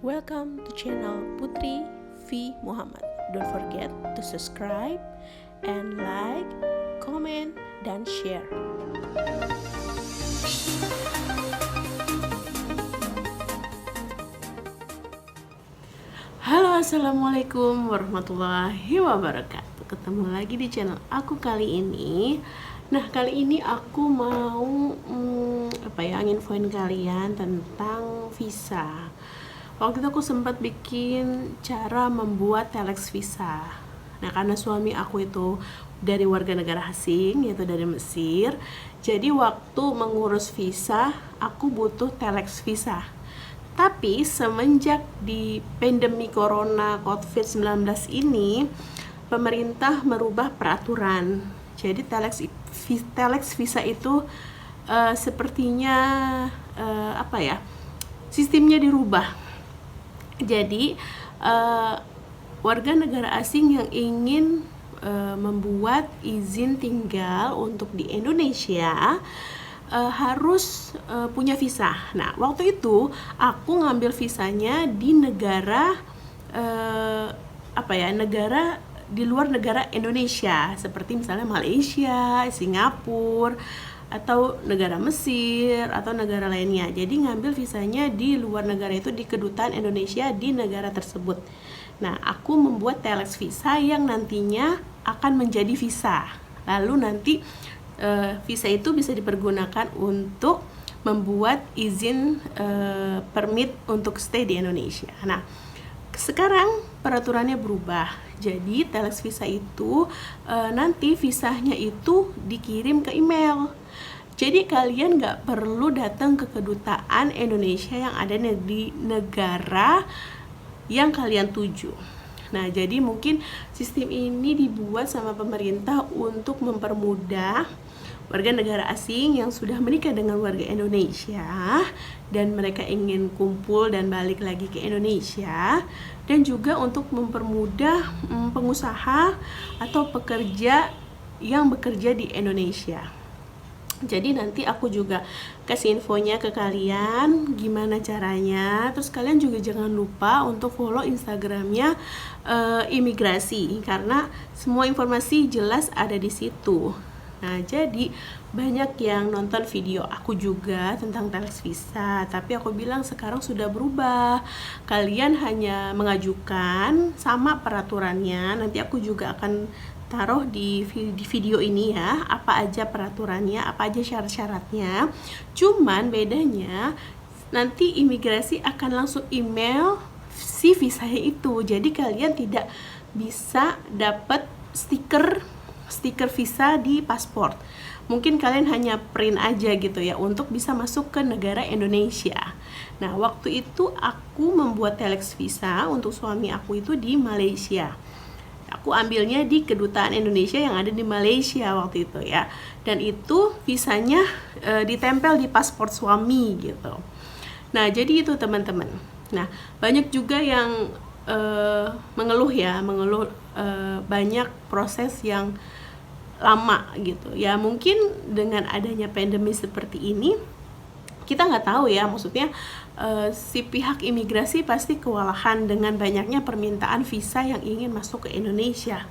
Welcome to channel Putri V Muhammad. Don't forget to subscribe and like, comment, dan share. Halo, assalamualaikum warahmatullahi wabarakatuh. Ketemu lagi di channel aku kali ini. Nah, kali ini aku mau nginfoin kalian tentang visa. Waktu itu aku sempat bikin cara membuat telex visa. Nah, karena suami aku itu dari warga negara asing, yaitu dari Mesir, jadi waktu mengurus visa, aku butuh telex visa. Tapi semenjak di pandemi corona COVID-19 ini, pemerintah merubah peraturan. Jadi telex visa itu sepertinya sistemnya dirubah. Jadi warga negara asing yang ingin membuat izin tinggal untuk di Indonesia harus punya visa. Nah, waktu itu aku ngambil visanya di negara negara di luar negara Indonesia, seperti misalnya Malaysia, Singapura, atau negara Mesir atau negara lainnya. Jadi ngambil visanya di luar negara itu di kedutaan Indonesia di negara tersebut. Nah, aku membuat telex visa yang nantinya akan menjadi visa. Lalu nanti visa itu bisa dipergunakan untuk membuat izin permit untuk stay di Indonesia. Nah, sekarang peraturannya berubah. Jadi telex visa itu nanti visanya itu dikirim ke email. Jadi kalian nggak perlu datang ke kedutaan Indonesia yang ada di negara yang kalian tuju. Nah, jadi mungkin sistem ini dibuat sama pemerintah untuk mempermudah warga negara asing yang sudah menikah dengan warga Indonesia dan mereka ingin kumpul dan balik lagi ke Indonesia, dan juga untuk mempermudah pengusaha atau pekerja yang bekerja di Indonesia. Jadi nanti aku juga kasih infonya ke kalian gimana caranya. Terus kalian juga jangan lupa untuk follow Instagramnya imigrasi, karena semua informasi jelas ada di situ. Nah, jadi banyak yang nonton video aku juga tentang telex visa, tapi aku bilang sekarang sudah berubah. Kalian hanya mengajukan sama peraturannya. Nanti aku juga akan taruh di video ini ya, apa aja peraturannya, apa aja syarat-syaratnya. Cuman bedanya nanti imigrasi akan langsung email si visanya itu. Jadi kalian tidak bisa dapat stiker visa di paspor. Mungkin kalian hanya print aja gitu ya untuk bisa masuk ke negara Indonesia. Nah, waktu itu aku membuat telex visa untuk suami aku itu di Malaysia. Aku ambilnya di kedutaan Indonesia yang ada di Malaysia waktu itu ya. Dan itu visanya ditempel di paspor suami gitu. Nah, jadi itu teman-teman. Nah, banyak juga yang mengeluh banyak proses yang lama gitu ya. Mungkin dengan adanya pandemi seperti ini, kita nggak tahu ya, maksudnya si pihak imigrasi pasti kewalahan dengan banyaknya permintaan visa yang ingin masuk ke Indonesia.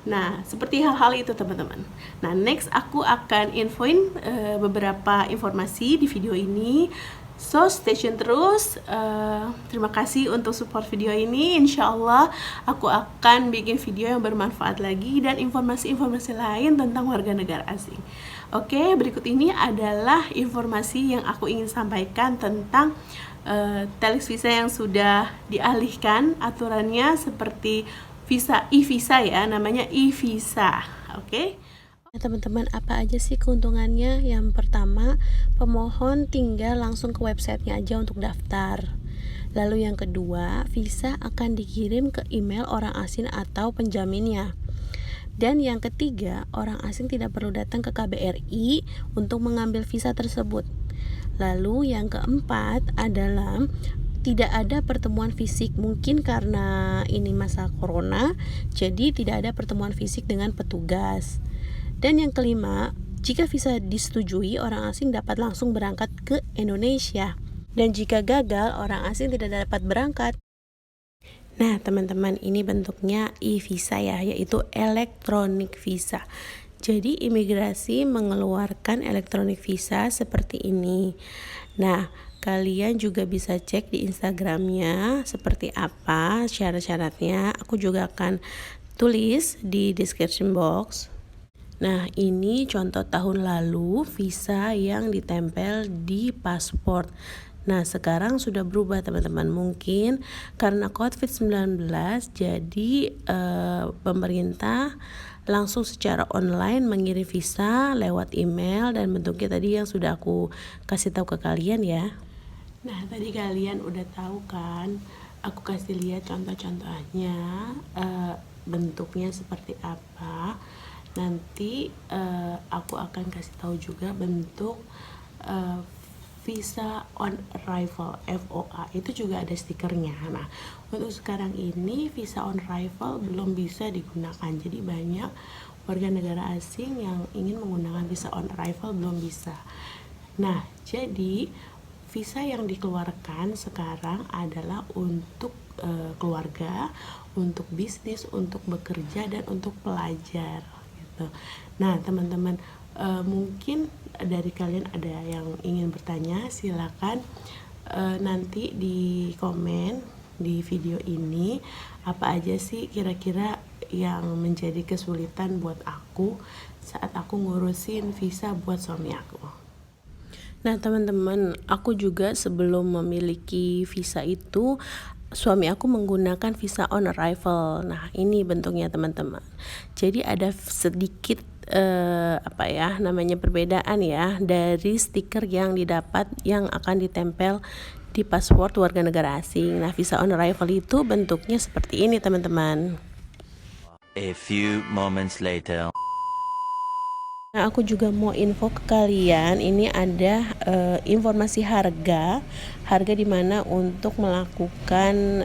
Nah, seperti hal-hal itu teman-teman. Nah, next aku akan infoin beberapa informasi di video ini. So, stay tune terus. Terima kasih untuk support video ini. Insya Allah aku akan bikin video yang bermanfaat lagi dan informasi-informasi lain tentang warga negara asing. Oke, berikut ini adalah informasi yang aku ingin sampaikan tentang telex visa yang sudah dialihkan aturannya seperti visa e-visa ya, namanya e-visa. Oke. Teman-teman, apa aja sih keuntungannya? Yang pertama, pemohon tinggal langsung ke websitenya aja untuk daftar. Lalu yang kedua, visa akan dikirim ke email orang asing atau penjaminnya. Dan yang ketiga, orang asing tidak perlu datang ke KBRI untuk mengambil visa tersebut. Lalu yang keempat adalah tidak ada pertemuan fisik, mungkin karena ini masa corona, jadi tidak ada pertemuan fisik dengan petugas. Dan yang kelima, jika visa disetujui, orang asing dapat langsung berangkat ke Indonesia. Dan jika gagal, orang asing tidak dapat berangkat. Nah, teman-teman, ini bentuknya e-visa ya, yaitu electronic visa. Jadi imigrasi mengeluarkan electronic visa seperti ini. Nah, kalian juga bisa cek di Instagramnya seperti apa syarat-syaratnya. Aku juga akan tulis di description box. Nah, ini contoh tahun lalu visa yang ditempel di paspor. Nah, sekarang sudah berubah teman-teman. Mungkin karena COVID-19 jadi pemerintah langsung secara online mengirim visa lewat email dan bentuknya tadi yang sudah aku kasih tahu ke kalian ya. Nah, tadi kalian udah tahu kan, aku kasih lihat contoh-contohnya, bentuknya seperti apa. Nanti aku akan kasih tahu juga bentuk visa on arrival (VOA), itu juga ada stikernya. Nah, untuk sekarang ini visa on arrival belum bisa digunakan. Jadi banyak warga negara asing yang ingin menggunakan visa on arrival belum bisa. Nah, jadi visa yang dikeluarkan sekarang adalah untuk keluarga, untuk bisnis, untuk bekerja, dan untuk pelajar gitu. Nah, teman-teman, mungkin dari kalian ada yang ingin bertanya, silakan nanti di komen di video ini apa aja sih kira-kira yang menjadi kesulitan buat aku saat aku ngurusin visa buat suami aku. Nah, teman-teman, aku juga sebelum memiliki visa itu suami aku menggunakan visa on arrival. Nah, ini bentuknya teman-teman. Jadi ada sedikit perbedaan ya dari stiker yang didapat yang akan ditempel di paspor warga negara asing. Nah, visa on arrival itu bentuknya seperti ini teman-teman. A few moments later. Nah, aku juga mau info ke kalian, ini ada informasi harga dimana untuk melakukan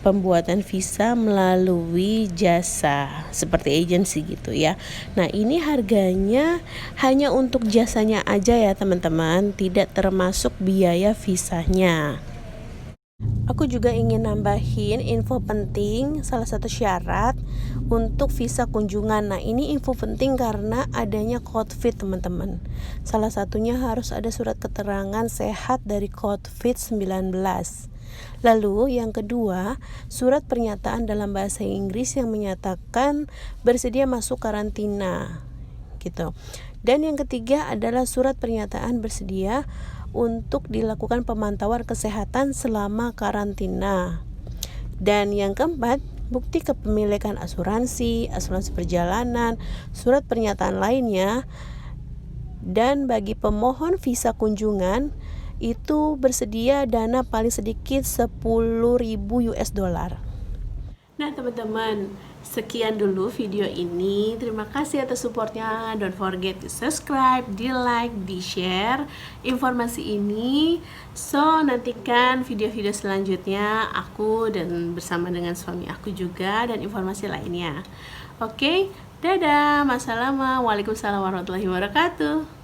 pembuatan visa melalui jasa seperti agensi gitu ya. Nah, ini harganya hanya untuk jasanya aja ya teman-teman, tidak termasuk biaya visanya. Aku juga ingin nambahin info penting, salah satu syarat untuk visa kunjungan. Nah, ini info penting karena adanya COVID teman-teman. Salah satunya harus ada surat keterangan sehat dari COVID-19. Lalu yang kedua, surat pernyataan dalam bahasa Inggris yang menyatakan bersedia masuk karantina gitu. Dan yang ketiga adalah surat pernyataan bersedia untuk dilakukan pemantauan kesehatan selama karantina. Dan yang keempat, bukti kepemilikan asuransi perjalanan, surat pernyataan lainnya. Dan bagi pemohon visa kunjungan itu bersedia dana paling sedikit $10.000. Nah, teman-teman, sekian dulu video ini. Terima kasih atas supportnya. Don't forget to subscribe, di like, di share informasi ini. So, nantikan video-video selanjutnya aku dan bersama dengan suami aku juga dan informasi lainnya. Oke, dadah, Waalaikumsalam warahmatullahi wabarakatuh.